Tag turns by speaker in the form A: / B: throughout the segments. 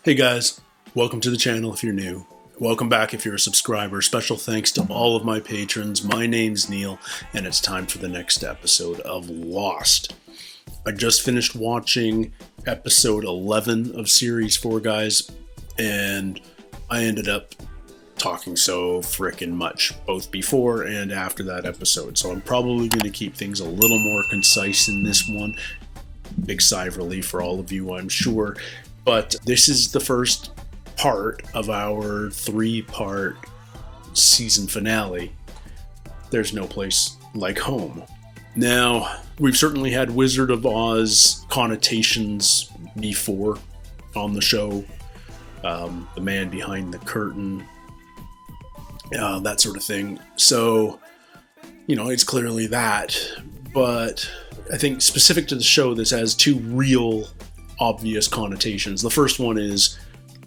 A: Hey guys, welcome to the channel if you're new. Welcome back if you're a subscriber. Special thanks to all of my patrons. My name's Neil, and it's time for the next episode of Lost. I just finished watching episode 11 of Series 4, guys, and I ended up talking so frickin' much, both before and after that episode. So I'm probably going to keep things a little more concise in this one. Big sigh of relief for all of you, I'm sure. But this is the first part of our 3-part season finale. There's no place like home. Now, we've certainly had Wizard of Oz connotations before on the show. The man behind the curtain, that sort of thing. So, it's clearly that. But I think specific to the show, this has two real obvious connotations. The first one is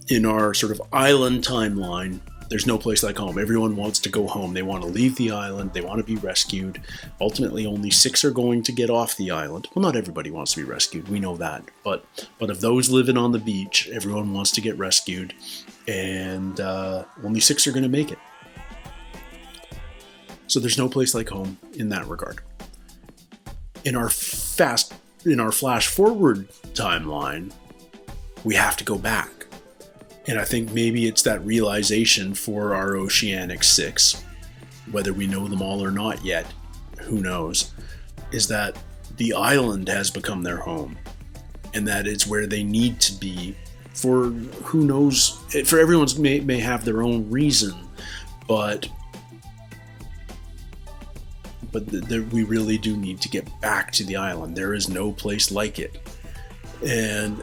A: in our sort of island timeline, there's no place like home. Everyone wants to go home. They want to leave the island. They want to be rescued. Ultimately, only 6 are going to get off the island. Well, not everybody wants to be rescued. We know that. But of those living on the beach, everyone wants to get rescued. And only 6 are going to make it. So there's no place like home in that regard. In our flash forward timeline, we have to go back. And I think maybe it's that realization for our Oceanic 6, whether we know them all or not yet, who knows, is that the island has become their home. And that it's where they need to be for who knows, for everyone's may have their own reason, but we really do need to get back to the island. There is no place like it. And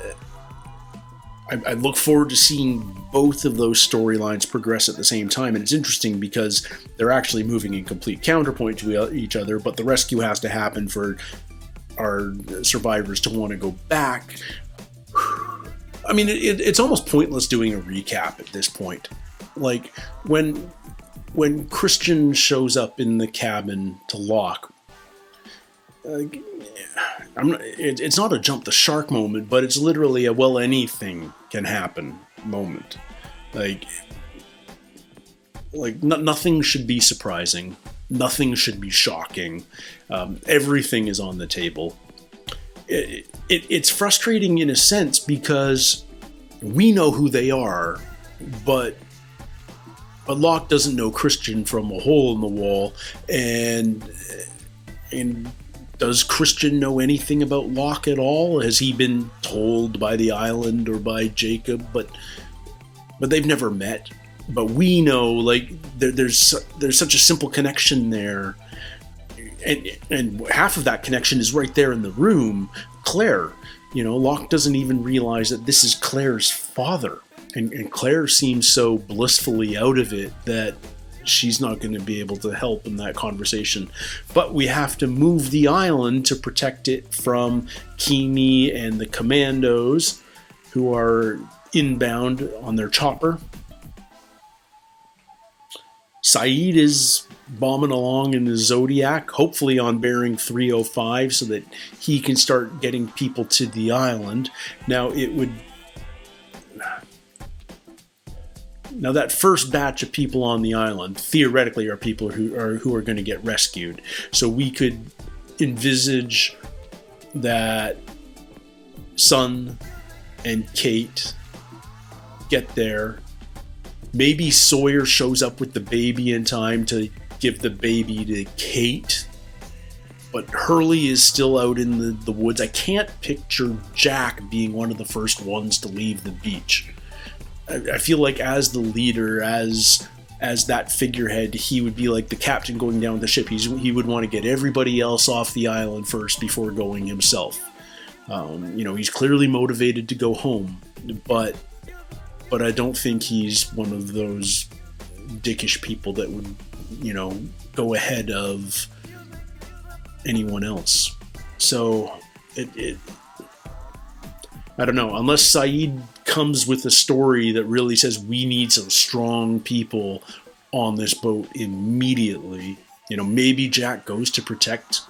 A: I look forward to seeing both of those storylines progress at the same time. And it's interesting because they're actually moving in complete counterpoint to each other, but the rescue has to happen for our survivors to want to go back. I mean, it's almost pointless doing a recap at this point. Like, when Christian shows up in the cabin to Locke, it's not a jump the shark moment, but it's literally a well, anything can happen moment. Like nothing should be surprising. Nothing should be shocking. Everything is on the table. It's frustrating in a sense because we know who they are, but Locke doesn't know Christian from a hole in the wall, and does Christian know anything about Locke at all? Has he been told by the island or by Jacob? But they've never met. But we know, like, there's such a simple connection there, and half of that connection is right there in the room. Claire, Locke doesn't even realize that this is Claire's father. And Claire seems so blissfully out of it that she's not going to be able to help in that conversation. But we have to move the island to protect it from Keamy and the commandos who are inbound on their chopper. Sayid is bombing along in the Zodiac, hopefully on bearing 305, so that he can start getting people to the island. Now, that first batch of people on the island theoretically are people who are going to get rescued. So we could envisage that Sun and Kate get there. Maybe Sawyer shows up with the baby in time to give the baby to Kate. But Hurley is still out in the woods. I can't picture Jack being one of the first ones to leave the beach. I feel like as the leader, as that figurehead, he would be like the captain going down the ship. He would want to get everybody else off the island first before going himself. He's clearly motivated to go home, but I don't think he's one of those dickish people that would, go ahead of anyone else. So I don't know, unless Sayid comes with a story that really says we need some strong people on this boat immediately. Maybe Jack goes to protect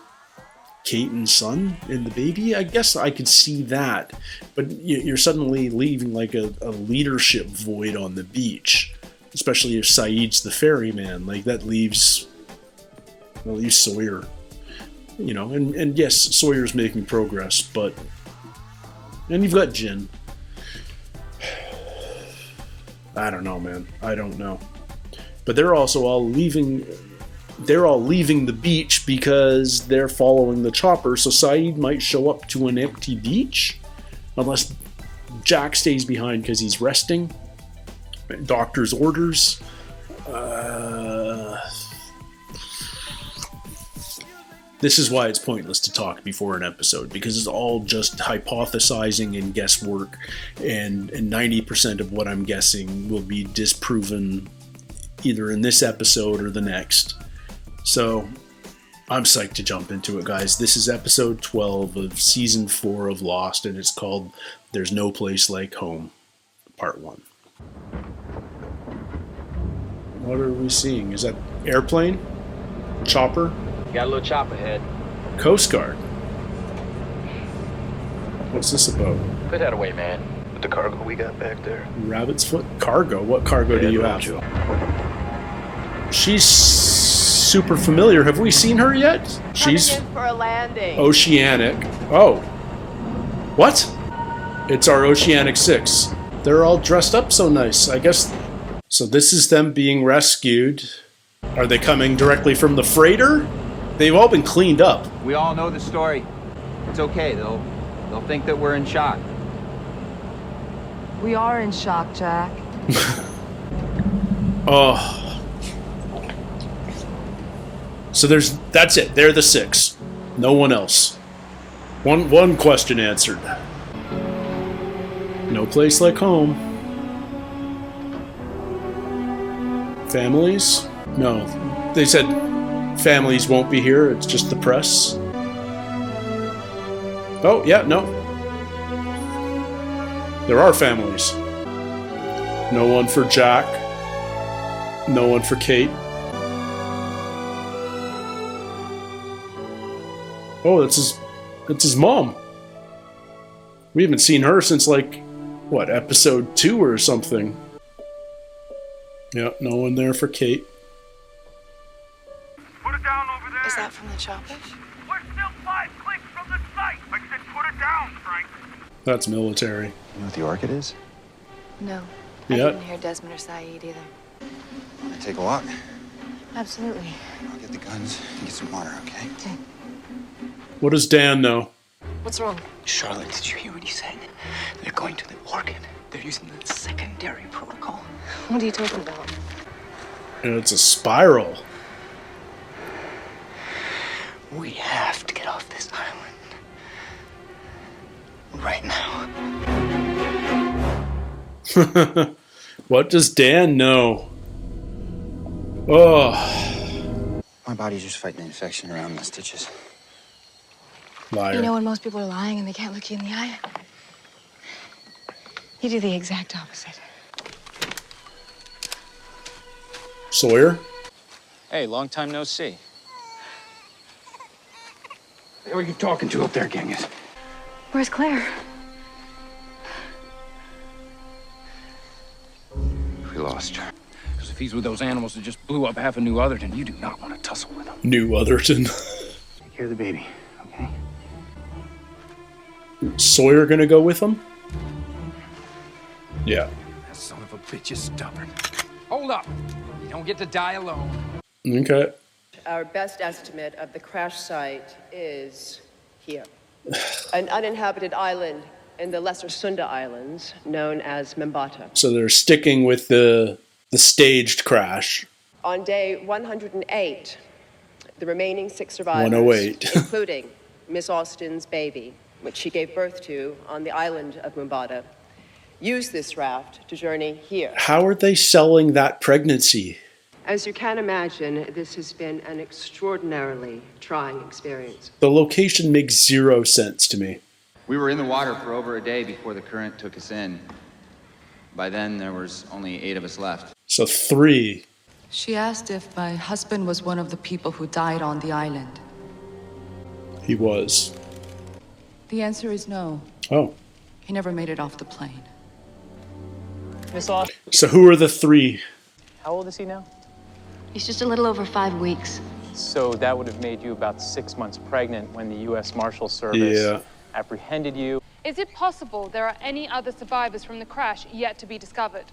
A: Kate and son and the baby. I guess I could see that, but you're suddenly leaving like a leadership void on the beach, especially if Saeed's the ferryman. Like that leaves Sawyer, you know, and yes, Sawyer's making progress, but and you've got Jin. I don't know, man. I don't know. But they're also all leaving. They're all leaving the beach because they're following the chopper. So Saeed might show up to an empty beach, unless Jack stays behind because he's resting. Doctor's orders. This is why it's pointless to talk before an episode, because it's all just hypothesizing and guesswork, and 90% of what I'm guessing will be disproven either in this episode or the next. So I'm psyched to jump into it, guys. This is episode 12 of season 4 of Lost, and it's called There's No Place Like Home, part 1. What are we seeing? Is that airplane? Chopper?
B: Got a little chopper head.
A: Coast Guard. What's this about?
B: Put that away, man.
C: With the cargo we got back there.
A: Rabbit's Foot? Cargo? What cargo do you have? She's super familiar. Have we seen her yet? She's
D: coming in for a landing.
A: Oceanic. Oh. What? It's our Oceanic 6. They're all dressed up so nice, I guess. So this is them being rescued. Are they coming directly from the freighter? They've all been cleaned up.
E: We all know the story. It's okay, they'll think that we're in shock.
D: We are in shock, Jack.
A: Oh. So that's it. They're the 6. No one else. One question answered. No place like home. Families? No. They said families won't be here. It's just the press. Oh, yeah, no. There are families. No one for Jack. No one for Kate. Oh, that's his mom. We haven't seen her since, like, what, episode 2 or something. Yep, no one there for Kate.
C: Put it down over there.
D: Is that from the chopper?
C: We're still 5 clicks from the site. I said put it down, Frank.
A: That's military.
F: You know what the orchid is?
D: No. I
A: Yeah.
D: didn't hear Desmond or Saeed either.
F: Wanna take a walk?
D: Absolutely.
F: I'll get the guns and get some water, okay?
D: Okay.
A: What does Dan know?
D: What's wrong?
G: Charlotte, did you hear what he said? They're going to the orchid. They're using the secondary protocol.
D: What are you talking about?
A: And it's a spiral.
G: We have to get off this island. Right now.
A: What does Dan know? Oh.
F: My body's just fighting the infection around the stitches.
A: Liar.
D: You know when most people are lying and they can't look you in the eye? You do the exact opposite.
A: Sawyer?
E: Hey, long time no see.
F: Who are you talking to up there, Genghis?
D: Where's Claire?
F: We lost her.
E: Because if he's with those animals that just blew up half of New Otherton, you do not want to tussle with him.
A: New Otherton.
F: Take care of the baby, okay?
A: Sawyer gonna go with him? Yeah.
E: That son of a bitch is stubborn. Hold up. You don't get to die alone.
A: Okay.
H: Our best estimate of the crash site is here. An uninhabited island in the Lesser Sunda Islands, known as Membata.
A: So they're sticking with the staged crash.
H: On day 108, the remaining 6 survivors,
A: 108.
H: including Miss Austin's baby, which she gave birth to on the island of Membata, used this raft to journey here.
A: How are they selling that pregnancy?
H: As you can imagine, this has been an extraordinarily trying experience.
A: The location makes 0 sense to me.
E: We were in the water for over a day before the current took us in. By then, there was only 8 of us left.
A: So 3.
I: She asked if my husband was one of the people who died on the island.
A: He was.
I: The answer is no.
A: Oh.
I: He never made it off the plane.
J: Miss Austin,
A: So who are the three?
J: how old is he now?
D: He's just a little over 5 weeks.
J: So that would have made you about 6 months pregnant when the U.S. Marshal Service apprehended you.
K: Is it possible there are any other survivors from the crash yet to be discovered?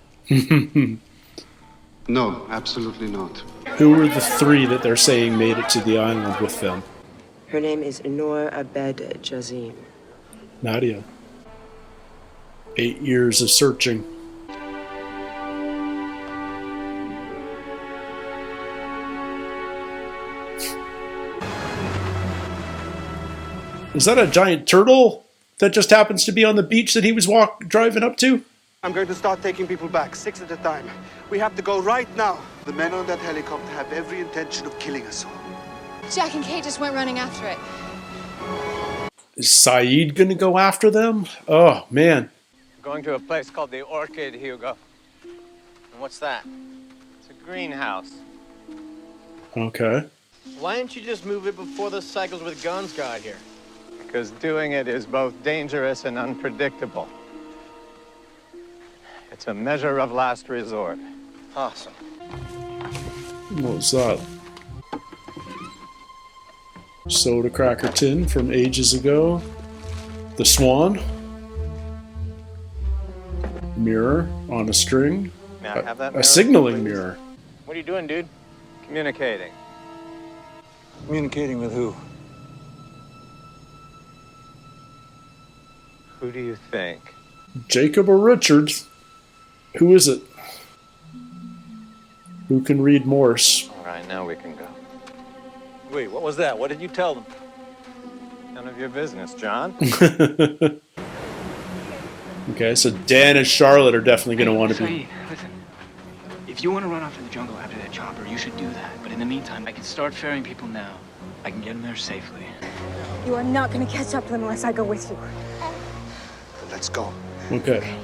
L: No, absolutely not.
A: Who are the three that they're saying made it to the island with them?
H: Her name is Noor Abed Jazim.
A: Nadia. 8 years of searching. Is that a giant turtle that just happens to be on the beach that he was driving up to?
L: I'm going to start taking people back, 6 at a time. We have to go right now. The men on that helicopter have every intention of killing us all.
D: Jack and Kate just went running after it.
A: Is Saeed gonna go after them? Oh, man.
M: Going to a place called the Orchid, Hugo. And what's that? It's a greenhouse.
A: Okay.
M: Why didn't you just move it before the cycles with guns got here? Because doing it is both dangerous and unpredictable. It's a measure of last resort. Awesome.
A: What was that? Soda cracker tin from ages ago. The Swan. Mirror on a string.
M: May I have that mirror,
A: A signaling
M: please?
A: mirror.
M: What are you doing, dude? Communicating.
L: Communicating with who?
M: Who do you think?
A: Jacob or Richard? Who is it? Who can read Morse?
M: All right, now we can go.
J: Wait, what was that? What did you tell them?
M: None of your business, John.
A: Okay, so Dan and Charlotte are definitely going to want to be...
G: Saeed, listen. If you want to run off to the jungle after that chopper, you should do that. But in the meantime, I can start ferrying people now. I can get them there safely.
D: You are not going to catch up to them unless I go with you.
L: Let's go.
A: Okay.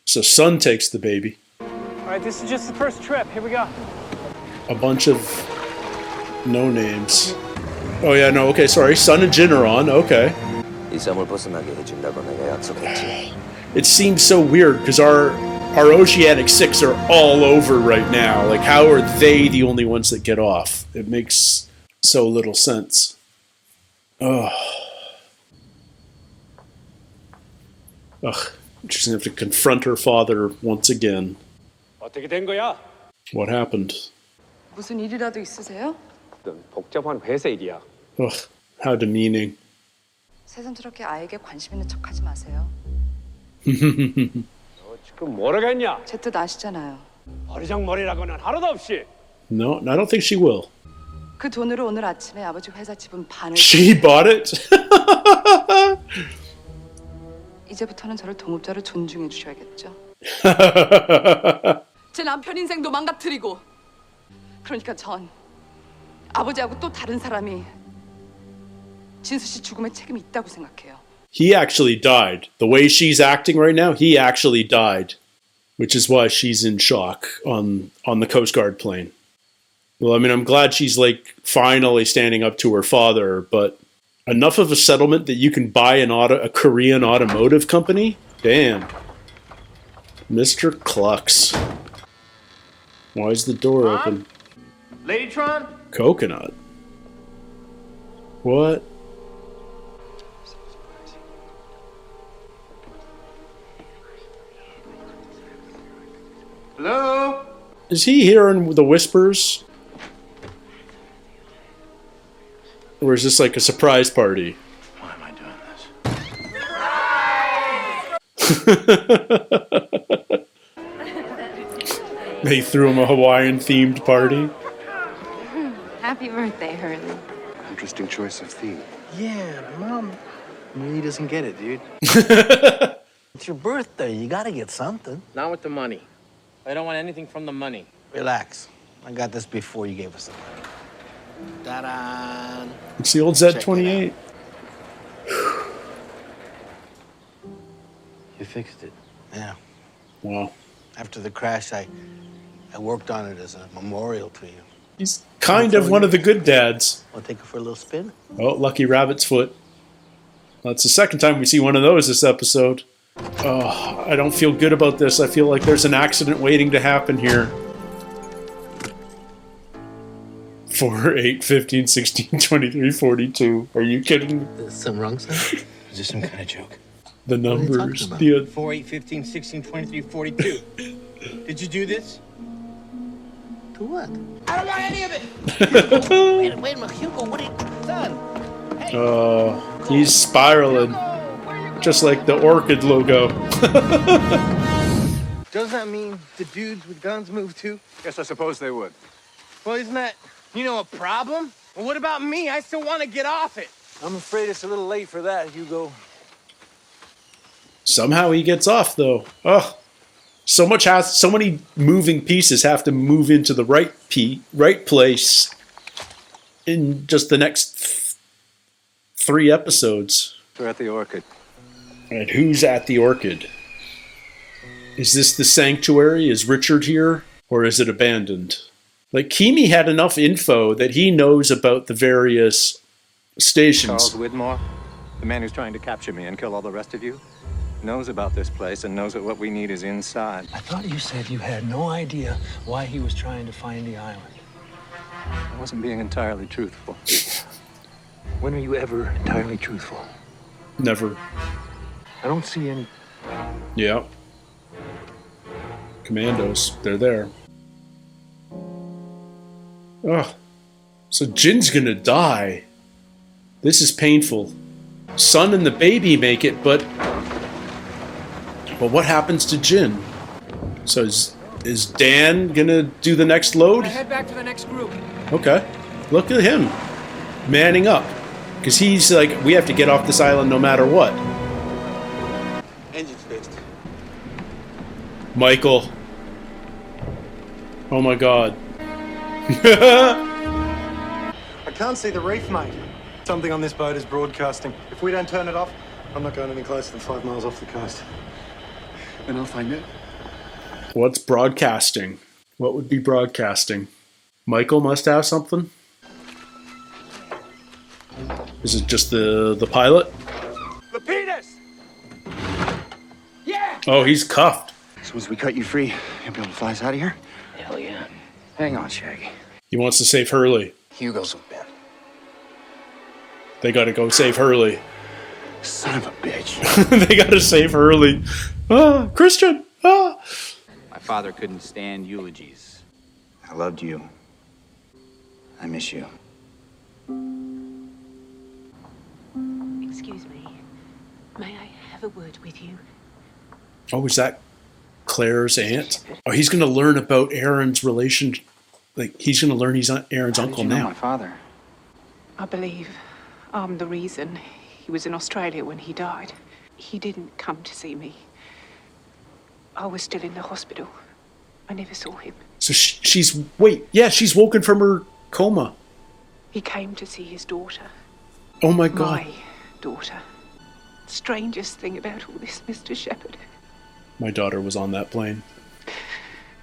A: So Sun takes the baby.
J: All right, this is just the first trip. Here we go.
A: A bunch of no names. Oh yeah, no, okay, sorry. Sun and Jin are on, okay. It seems so weird because our Oceanic 6 are all over right now. Like, how are they the only ones that get off? It makes so little sense. Ugh. She's gonna have to confront her father once again.
J: 어떻게 된 거야?
A: What happened?
I: 무슨 일이라도 있으세요?
B: 복잡한 회사 일이야.
A: Ugh, how demeaning.
I: 새삼스럽게 아이에게 관심 있는 척하지 마세요.
J: 너 지금 뭐라겠냐?
I: 제 뜻 아시잖아요.
J: 버리장머리라고는 하나도 없이.
A: No, I don't think she will.
I: 그 돈으로 오늘 아침에 아버지 회사 지분 반을.
A: She bought it?
I: 이제부터는 저를 동업자로 존중해 주셔야겠죠. 제 남편 인생도 망가뜨리고. 그러니까 전 아버지하고 또 다른 사람이 진수 씨 죽음에 책임이 있다고 생각해요.
A: He actually died. The way she's acting right now, he actually died. Which is why she's in shock on the Coast Guard plane. Well, I mean, I'm glad she's like finally standing up to her father, but enough of a settlement that you can buy a Korean automotive company? Damn. Mr. Klux. Why is the door open?
M: Ladytron?
A: Coconut. What?
M: Hello?
A: Is he hearing the whispers? Or is this like a surprise party?
G: Why am I doing
A: this? They threw him a Hawaiian-themed party.
D: Happy birthday, Hurley.
L: Interesting choice of theme.
N: Yeah, Mom really doesn't get it, dude. It's your birthday. You gotta get something.
M: Not with the money. I don't want anything from the money.
N: Relax. I got this before you gave us the money. Ta-da!
A: It's the old Z28.
N: You fixed it. Yeah.
A: Wow.
N: After the crash, I worked on it as a memorial to you.
A: He's kind of one of the good dads.
N: Want to take her for a little spin?
A: Oh, lucky rabbit's foot. That's the second time we see one of those this episode. Oh, I don't feel good about this. I feel like there's an accident waiting to happen here. 4, 8, 15, 16, 23, 42. Are you kidding me?
N: There's something wrong, son? Is this some kind of joke?
A: The numbers.
M: 4, 8, 15, 16, 23, 42. Did you do this?
N: To what?
M: I don't want any of it!
N: wait a minute, Hugo, what are you... Son! Hey.
A: He's spiraling. Just like the Orchid logo.
M: Does that mean the dudes with guns move too?
B: Yes, I suppose they would.
M: Well, isn't that, a problem? Well, what about me? I still want to get off it.
N: I'm afraid it's a little late for that, Hugo.
A: Somehow he gets off, though. Oh, so many moving pieces have to move into the right place in just the next 3 episodes.
B: We're at the Orchid.
A: And who's at the Orchid? Is this the sanctuary? Is Richard here? Or is it abandoned? Like, Keamy had enough info that he knows about the various stations.
M: Charles Widmore, the man who's trying to capture me and kill all the rest of you, knows about this place and knows that what we need is inside.
N: I thought you said you had no idea why he was trying to find the island.
M: I wasn't being entirely truthful.
N: When are you ever entirely truthful?
A: Never.
N: I don't see any.
A: Yeah. Commandos, they're there. Ugh. So Jin's gonna die. This is painful. Son and the baby make it, but what happens to Jin? So is Dan gonna do the next load?
G: Head back to the next group.
A: Okay. Look at him. Manning up. Because he's like, we have to get off this island no matter what.
L: Engine's fixed.
A: Michael. Oh my god.
L: I can't see the reef, mate. Something on this boat is broadcasting. If we don't turn it off, I'm not going any closer than 5 miles off the coast. Then I'll find it.
A: What's broadcasting? What would be broadcasting? Michael must have something? Is it just the pilot?
L: Lapidus!
G: Yeah!
A: Oh, he's cuffed.
F: As soon as we cut you free, you'll be able to fly us out of here?
N: Hell yeah.
F: Hang on, Shaggy.
A: He wants to save Hurley.
F: Hugo's with Ben.
A: They gotta go save Hurley.
F: Son of a bitch.
A: They gotta save Hurley. Ah, Christian! Ah!
E: My father couldn't stand eulogies.
F: I loved you. I miss you.
O: Excuse me. May I have a word with you?
A: Oh, is that Claire's aunt? Oh, he's gonna learn about Aaron's relation. Like, he's gonna learn he's Aaron's uncle
F: How did you know
A: now.
F: my father?
O: I believe I'm the reason he was in Australia when he died. He didn't come to see me. I was still in the hospital. I never saw him.
A: So she's woken from her coma.
O: He came to see his daughter.
A: Oh my god.
O: My daughter. Strangest thing about all this, Mr. Shepherd.
A: My daughter was on that plane.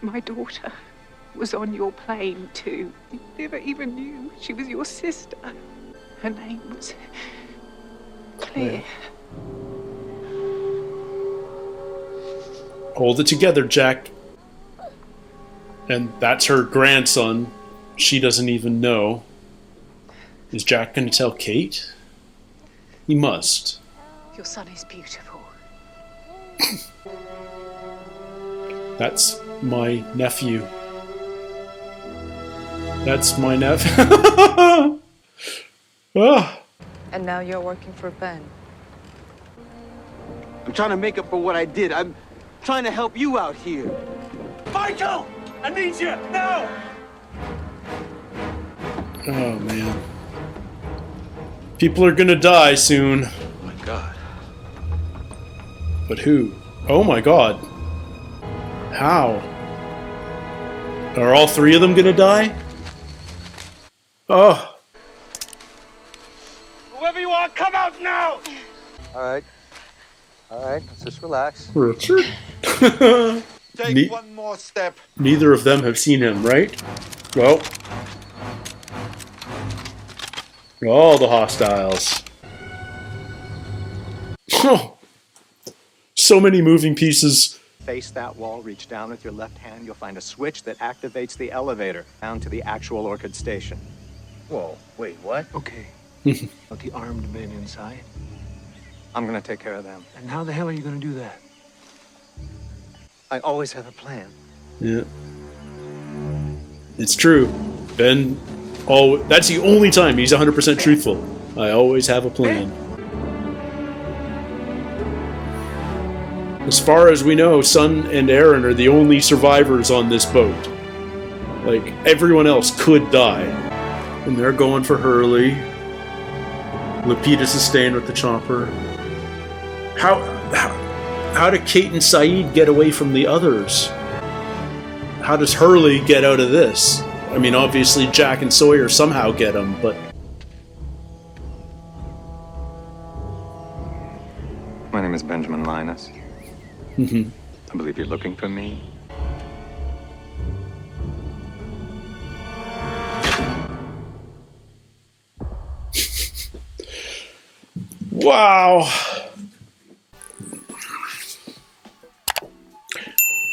O: My daughter was on your plane too. You never even knew she was your sister. Her name was Claire.
A: Hold it together, Jack. And that's her grandson. She doesn't even know. Is Jack going to tell Kate? He must.
O: Your son is beautiful.
A: That's my nephew. That's my nephew. Ah.
D: And now you're working for Ben.
L: I'm trying to make up for what I did. I'm trying to help you out here.
C: Michael! I need you! Now!
A: Oh, man. People are gonna die soon.
L: Oh my god.
A: But who? Oh my god. How? Are all 3 of them gonna die? Oh.
C: Whoever you are, come out now!
M: All right, let's just relax.
A: Richard?
L: Take one more step.
A: Neither of them have seen him, right? Well, All the hostiles. Oh, so many moving pieces.
M: Face that wall, reach down with your left hand. You'll find a switch that activates the elevator down to the actual Orchid station.
F: Whoa, wait, what?
N: Okay. But the armed men inside?
M: I'm gonna take care of them.
N: And how the hell are you gonna do that?
M: I always have a plan.
A: Yeah. It's true. Ben, that's the only time he's 100% truthful. I always have a plan. As far as we know, Sun and Aaron are the only survivors on this boat. Like, everyone else could die. And they're going for Hurley. Lapidus is staying with the chopper. How do Kate and Saeed get away from the others? How does Hurley get out of this? I mean, obviously Jack and Sawyer somehow get him, but...
M: My name is Benjamin Linus. I believe you're looking for me.
A: Wow!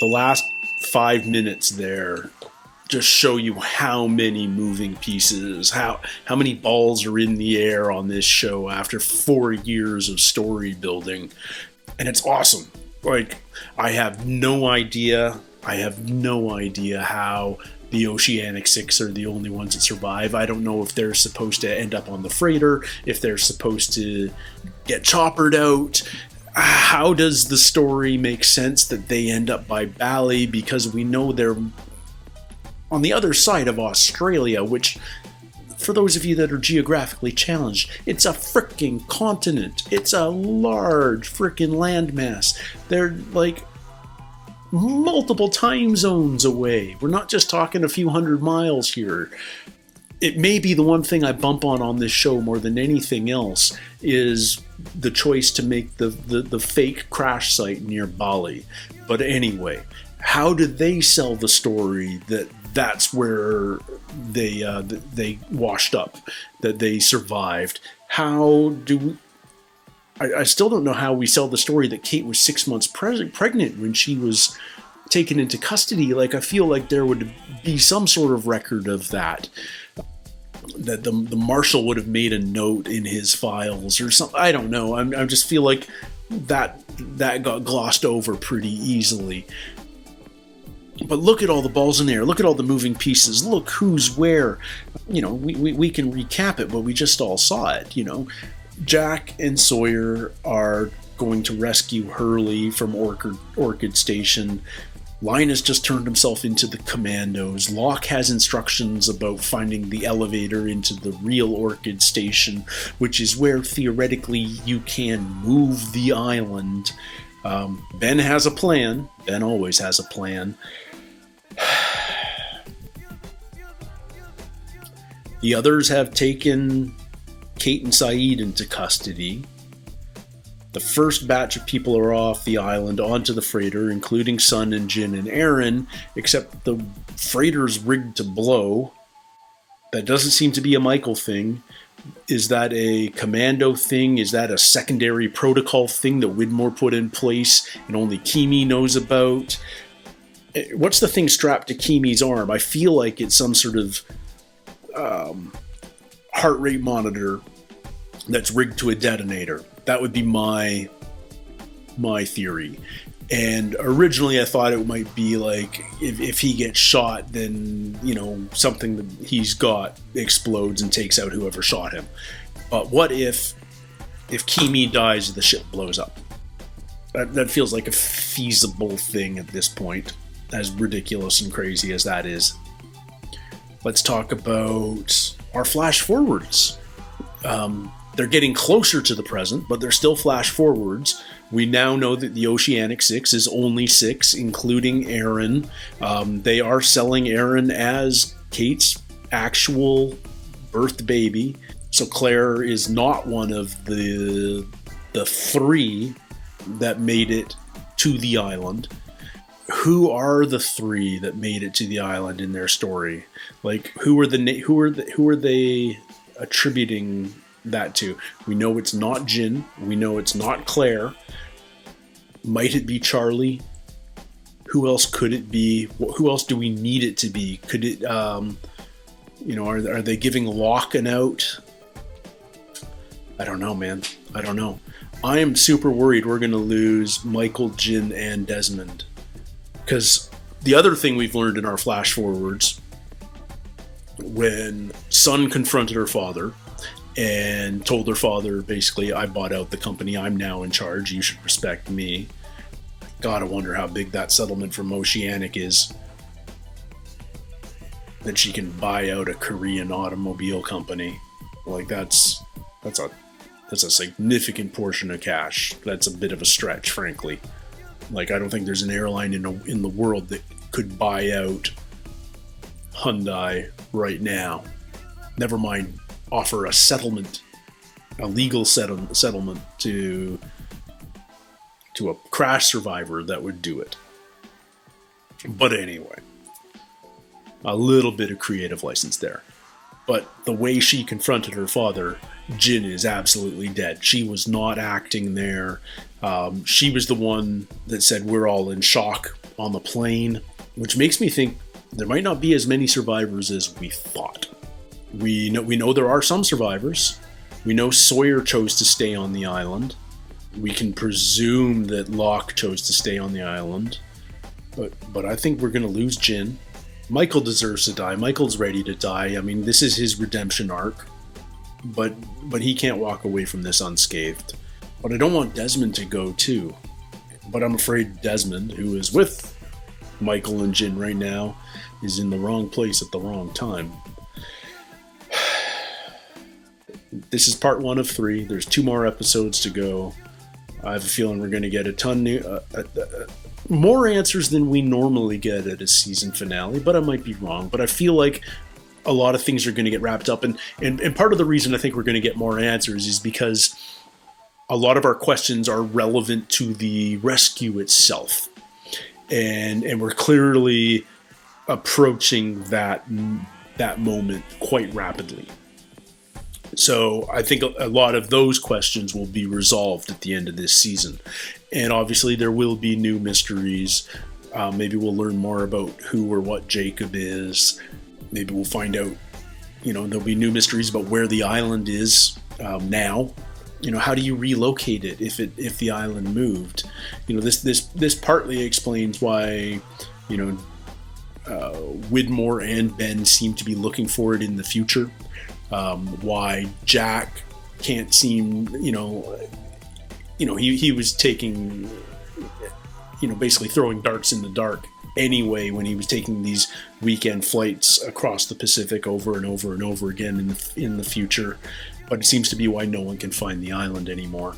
A: The last 5 minutes there just show you how many moving pieces, how many balls are in the air on this show after 4 years of story building. And it's awesome. Like, I have no idea how the Oceanic Six are the only ones that survive. I don't know if they're supposed to end up on the freighter, if they're supposed to get choppered out. How does the story make sense that they end up by Bali? Because we know they're on the other side of Australia, which, for those of you that are geographically challenged, it's a frickin' continent. It's a large frickin' landmass. They're like multiple time zones away. We're not just talking a few hundred miles here. It may be the one thing I bump on this show more than anything else is the choice to make the fake crash site near Bali. But anyway, how did they sell the story that's where they washed up, that they survived? How do I still don't know how we sell the story that Kate was 6 months pregnant when she was taken into custody. Like, I feel like there would be some sort of record of that the marshal would have made a note in his files or something. I don't know. I just feel like that got glossed over pretty easily. But look at all the balls in there. Look at all the moving pieces. Look who's where. You know, we can recap it, but we just all saw it, you know. Jack and Sawyer are going to rescue Hurley from Orchid Station. Linus just turned himself into the commandos. Locke has instructions about finding the elevator into the real Orchid Station, which is where theoretically you can move the island. Ben has a plan. Ben always has a plan. The others have taken Kate and Saeed into custody. The first batch of people are off the island onto the freighter, including Sun and Jin and Aaron, except the freighter's rigged to blow. That doesn't seem to be a Michael thing. Is that a commando thing? Is that a secondary protocol thing that Widmore put in place and only Kimi knows about? What's the thing strapped to Kimi's arm? I feel like it's some sort of heart rate monitor that's rigged to a detonator. That would be my theory. And originally I thought it might be like if he gets shot, then, you know, something that he's got explodes and takes out whoever shot him. But what if Kimi dies, the ship blows up? That feels like a feasible thing at this point, as ridiculous and crazy as that is. Let's talk about our flash forwards. They're getting closer to the present, but they're still flash forwards. We now know that the Oceanic Six is only 6, including Aaron. They are selling Aaron as Kate's actual birthed baby. So Claire is not one of the 3 that made it to the island. Who are the 3 that made it to the island in their story? Like, who are they attributing that to. We know it's not Jin. We know it's not Claire. Might it be Charlie? Who else could it be? Who else do we need it to be? Could it, are they giving Locke an out? I don't know, man. I don't know. I am super worried we're going to lose Michael, Jin, and Desmond. Because the other thing we've learned in our flash forwards, when Sun confronted her father and told her father, basically, I bought out the company, I'm now in charge, you should respect me. God, I wonder how big that settlement from Oceanic is. That she can buy out a Korean automobile company. Like, that's a significant portion of cash. That's a bit of a stretch, frankly. Like, I don't think there's an airline in the world that could buy out Hyundai right now. Never mind offer a settlement, a legal settlement to a crash survivor that would do it. But anyway, a little bit of creative license there. But the way she confronted her father, Jin is absolutely dead. She was not acting there. She was the one that said we're all in shock on the plane, which makes me think there might not be as many survivors as we thought. We know there are some survivors. We know Sawyer chose to stay on the island. We can presume that Locke chose to stay on the island. But I think we're going to lose Jin. Michael deserves to die. Michael's ready to die. I mean, this is his redemption arc. But he can't walk away from this unscathed. But I don't want Desmond to go too. But I'm afraid Desmond, who is with Michael and Jin right now, is in the wrong place at the wrong time. This is part 1 of 3. There's 2 more episodes to go. I have a feeling we're going to get a ton more answers than we normally get at a season finale, but I might be wrong. But I feel like a lot of things are going to get wrapped up, and part of the reason I think we're going to get more answers is because a lot of our questions are relevant to the rescue itself, and we're clearly approaching that moment quite rapidly. So I think a lot of those questions will be resolved at the end of this season. And obviously there will be new mysteries. Maybe we'll learn more about who or what Jacob is. Maybe we'll find out, there'll be new mysteries about where the island is now. How do you relocate it if the island moved? This partly explains why, Widmore and Ben seem to be looking for it in the future. Why Jack can't seem, he was taking, basically throwing darts in the dark anyway when he was taking these weekend flights across the Pacific over and over and over again in the future. But it seems to be why no one can find the island anymore.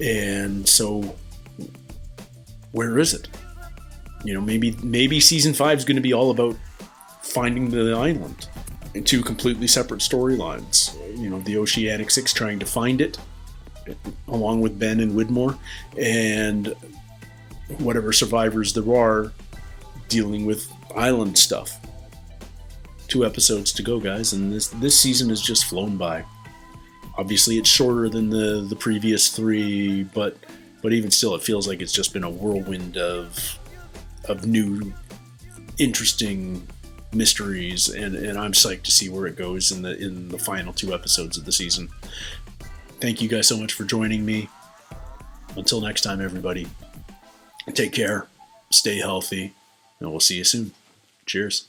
A: And so, where is it? Maybe season 5 is going to be all about finding the island. In 2 completely separate storylines. The Oceanic 6 trying to find it, along with Ben and Widmore, and whatever survivors there are dealing with island stuff. 2 episodes to go, guys, and this season has just flown by. Obviously, it's shorter than the previous 3, but even still, it feels like it's just been a whirlwind of new, interesting mysteries, and I'm psyched to see where it goes in the final 2 episodes of the season. Thank you guys so much for joining me. Until next time, everybody, take care, stay healthy, and we'll see you soon. Cheers.